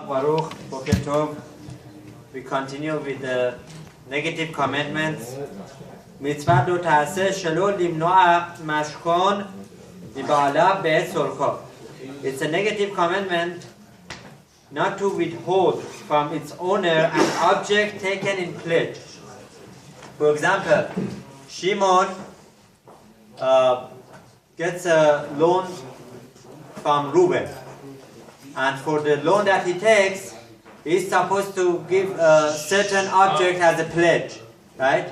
Baruch, Boker Tov. We continue with the negative commandments. Mitzvah lo ta'aseh shelo limno'a mashkon liba'alav be'et sorcho. It's a negative commandment not to withhold from its owner an object taken in pledge. For example, Shimon gets a loan from Reuben. And for the loan that he takes, he's supposed to give a certain object as a pledge, right?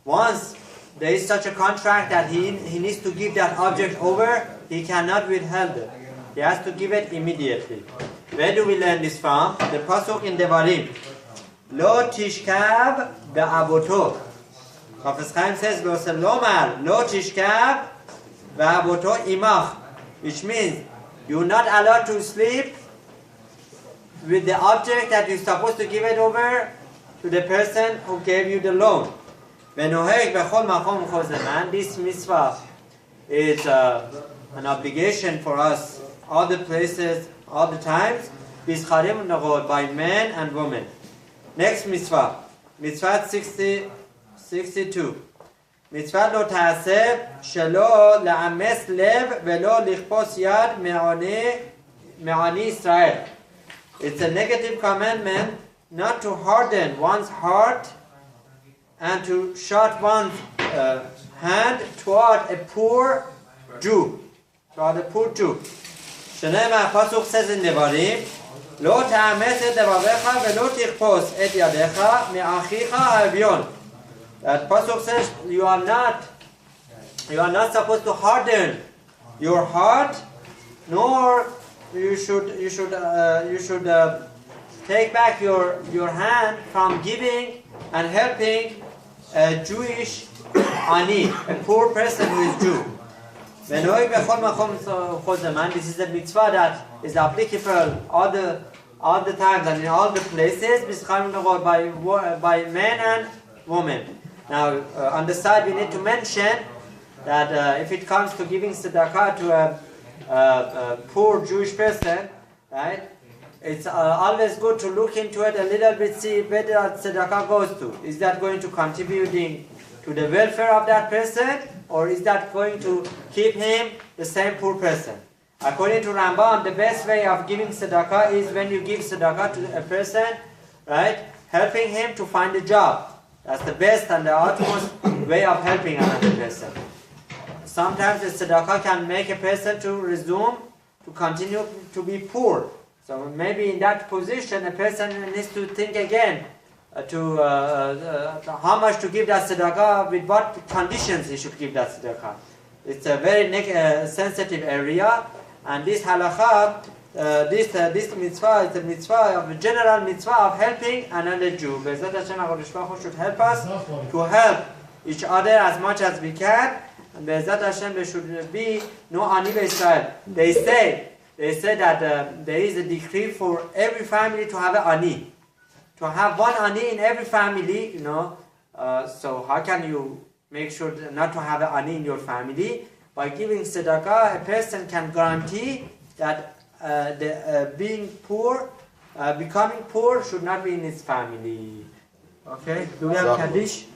Once there is such a contract that he needs to give that object over, he cannot withhold it. He has to give it immediately. Where do we learn this from? The pasuk in Devarim. Lo tishkav be'avoto. Chafetz Chaim says, Lo selomar, lo tishkav be'avoto imach. Which means, you're not allowed to sleep with the object that you're supposed to give it over to the person who gave you the loan. This mitzvah is an obligation for us, all the places, all the times, by men and women. Next mitzvah, mitzvah 62. מצוות לא תעשה שלא לאמץ לב ולא לכפוס יד מעני ישראל. It's a negative commandment not to harden one's heart and to shut one's hand toward a poor Jew. שנאמר, הפסוק says in דברים, לא תאמץ את לבביך ולא תכפוס את ידיך מאחיך האביון. That pasuk says you are not supposed to harden your heart, nor you should take back your hand from giving and helping a Jewish ani, a poor person who is Jew. This is a mitzvah that is applicable all the times and in all the places by men and women. Now, on the side, we need to mention that if it comes to giving tzedakah to a poor Jewish person, right, it's always good to look into it a little bit, see where that tzedakah goes to. Is that going to contributing to the welfare of that person, or is that going to keep him the same poor person? According to Rambam, the best way of giving tzedakah is when you give tzedakah to a person, right, helping him to find a job. That's the best and the utmost way of helping another person. Sometimes the tzedakah can make a person to continue to be poor. So maybe in that position, a person needs to think again to how much to give that tzedakah, with what conditions he should give that tzedakah. It's a very sensitive area, and this halakha, this mitzvah is a mitzvah, a general mitzvah of helping another Jew. Be'ezrat Hashem, HaKadosh Baruch Hu should help us to help each other as much as we can. And Be'ezrat Hashem, there should be no ani b'Israel. They say that there is a decree for every family to have an ani, to have one ani in every family. You know, so how can you make sure not to have an ani in your family? By giving tzedakah, a person can guarantee that being poor, becoming poor should not be in his family. Okay? Do we have Kaddish?